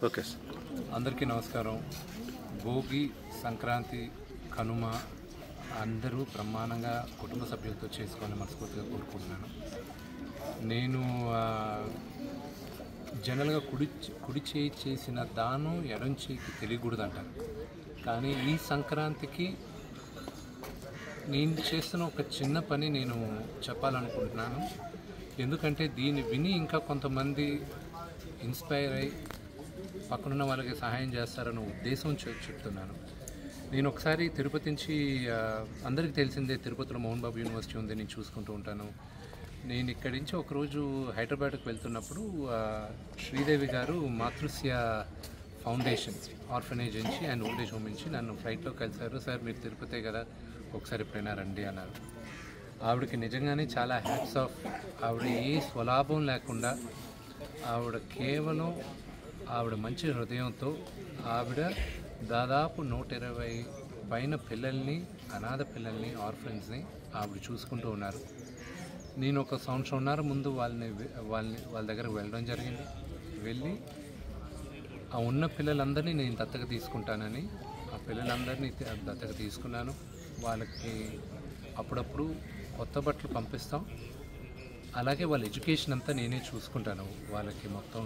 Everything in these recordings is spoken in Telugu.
Okay sir. అందరికీ నమస్కారం. భోగి, సంక్రాంతి, కనుమ అందరూ బ్రహ్మాండంగా కుటుంబ సభ్యులతో చేసుకొని మనస్ఫూర్తిగా కోరుకుంటున్నాను. నేను జనరల్గా కుడి చేయి చేసిన దానం ఎడం చేయికి తెలియకూడదు అంటారు. కానీ ఈ సంక్రాంతికి నేను చేస్తున్న ఒక చిన్న పని నేను చెప్పాలనుకుంటున్నాను. ఎందుకంటే దీన్ని విని ఇంకా కొంతమంది ఇన్స్పైర్ అయ్యి పక్కనున్న వాళ్ళకి సహాయం చేస్తారన్న ఉద్దేశం చెప్తున్నాను. నేను ఒకసారి తిరుపతి నుంచి, అందరికీ తెలిసిందే తిరుపతిలో మోహన్ బాబు యూనివర్సిటీ ఉంది, నేను చూసుకుంటూ ఉంటాను. నేను ఇక్కడి నుంచి ఒకరోజు హైదరాబాద్కి వెళ్తున్నప్పుడు శ్రీదేవి గారు మాతృశ్య ఫౌండేషన్ ఆర్ఫనేజ్ నుంచి అండ్ ఓల్డ్ ఏజ్ హోమ్ నుంచి నన్ను ఫ్లైట్లో కలిశారు. సార్ మీరు తిరుపతే కదా, ఒకసారి ఎప్పుడైనా రండి అన్నారు. ఆవిడకి నిజంగానే చాలా హ్యాట్స్ ఆఫ్. ఆవిడ ఏ స్వలాభం లేకుండా ఆవిడ కేవలం ఆవిడ మంచి హృదయంతో ఆవిడ దాదాపు 120 పైన పిల్లల్ని, అనాథ పిల్లల్ని, ఆర్ఫన్స్ ఆవిడ చూసుకుంటూ ఉన్నారు. నేను ఒక సంవత్సరంన్నర ముందు వాళ్ళ దగ్గరకు వెళ్ళడం జరిగింది. వెళ్ళి ఆ ఉన్న పిల్లలందరినీ నేను దత్తత తీసుకుంటానని ఆ పిల్లలందరినీ దత్తత తీసుకున్నాను. వాళ్ళకి అప్పుడప్పుడు కొత్త బట్టలు పంపిస్తాం. అలాగే వాళ్ళ ఎడ్యుకేషన్ అంతా నేనే చూసుకుంటాను. వాళ్ళకి మొత్తం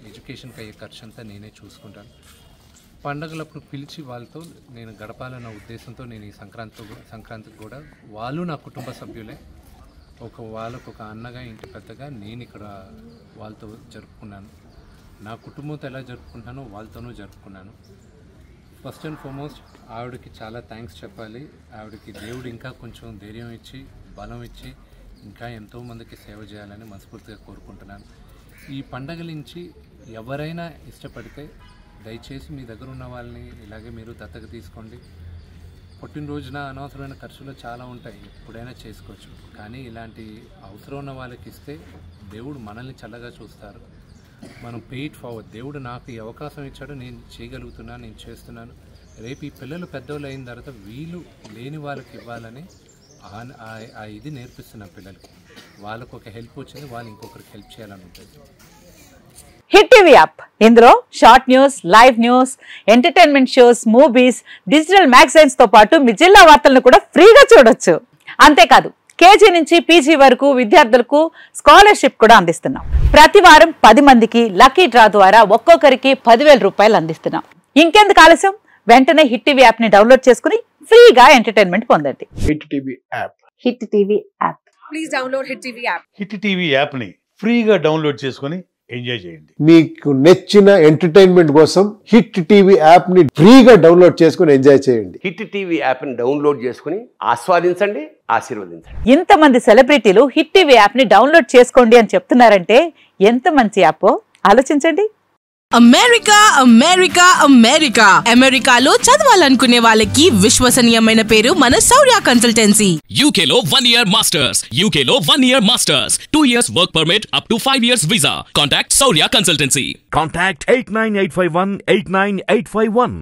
ఎడ్యుకేషన్కి అయ్యే ఖర్చు అంతా నేనే చూసుకుంటాను. పండగలప్పుడు పిలిచి వాళ్ళతో నేను గడపాలన్న ఉద్దేశంతో నేను ఈ సంక్రాంతికి కూడా వాళ్ళు నా కుటుంబ సభ్యులే. వాళ్ళకు ఒక అన్నగా, ఇంటి పెద్దగా నేను ఇక్కడ వాళ్ళతో జరుపుకున్నాను. నా కుటుంబంతో ఎలా జరుపుకుంటానో వాళ్ళతోనూ జరుపుకున్నాను. ఫస్ట్ అండ్ ఫార్మోస్ట్ ఆవిడకి చాలా థ్యాంక్స్ చెప్పాలి. ఆవిడకి దేవుడు ఇంకా కొంచెం ధైర్యం ఇచ్చి, బలం ఇచ్చి ఇంకా ఎంతోమందికి సేవ చేయాలని మనస్ఫూర్తిగా కోరుకుంటున్నాను. ఈ పండగల నుంచి ఎవరైనా ఇష్టపడితే దయచేసి మీ దగ్గర ఉన్న వాళ్ళని ఇలాగే మీరు దత్తత తీసుకోండి. పుట్టినరోజున అనవసరమైన ఖర్చులు చాలా ఉంటాయి, ఎప్పుడైనా చేసుకోవచ్చు. కానీ ఇలాంటి అవసరం ఉన్న వాళ్ళకి ఇస్తే దేవుడు మనల్ని చల్లగా చూస్తారు. మనం పెయిట్ ఫార్వర్డ్. దేవుడు నాకు ఈ అవకాశం ఇచ్చాడు, నేను చేయగలుగుతున్నాను, నేను చేస్తున్నాను. రేపు ఈ పిల్లలు పెద్దోళ్ళు అయిన తర్వాత వీళ్ళు లేని వాళ్ళకి ఇవ్వాలని ఇది నేర్పిస్తున్న పిల్లలకి. వాళ్ళకు ఒక హెల్ప్ వచ్చింది, వాళ్ళు ఇంకొకరికి హెల్ప్ చేయాలని ఉంటుంది. హిట్ టీవీ యాప్, ఇందులో short news, live news, entertainment shows, movies, digital magazines తో పాటు మీ జిల్లా వార్తలను కూడా ఫ్రీగా చూడొచ్చు. అంతేకాదు కేజీ నుంచి పీజీ వరకు విద్యార్థులకు స్కాలర్షిప్ కూడా అందిస్తున్నాం. ప్రతి వారం 10 మందికి లక్కీ డ్రా ద్వారా ఒక్కొక్కరికి 10,000 రూపాయలు అందిస్తున్నాం. ఇంకెందుకు ఆలస్యం, వెంటనే హిట్ టీవీ యాప్ ని డౌన్లోడ్ చేసుకుని ఫ్రీగా ఎంటర్టైన్మెంట్ పొందండి. Hit TV app. Hit TV app. Please download hit TV app. Hit TV app ని ఫ్రీగా డౌన్లోడ్ చేసుకుని ఎంజాయ్ చేయండి. మీకు నచ్చిన ఎంటర్టైన్మెంట్ కోసం హిట్ టీవీ యాప్ ని ఫ్రీగా డౌన్లోడ్ చేసుకుని ఎంజాయ్ చేయండి. హిట్ టీవీ యాప్ ని డౌన్లోడ్ చేసుకుని ఆస్వాదించండి, ఆశీర్వదించండి. ఇంతమంది సెలబ్రిటీలు హిట్ టీవీ యాప్ ని డౌన్లోడ్ చేసుకోండి అని చెప్తున్నారంటే ఎంత మంచి యాప్ ఆలోచించండి. అమెరికా అమెరికా అమెరికా అమెరికాలో చదవాలనుకునే వాళ్ళకి విశ్వసనీయమైన పేరు మన శౌర్య కన్సల్టెన్సీ. UK లో 1 year masters, UK లో 1 year masters, 2 years work permit up to 5 years visa. Contact Saurya Consultancy. Contact 89851 89851.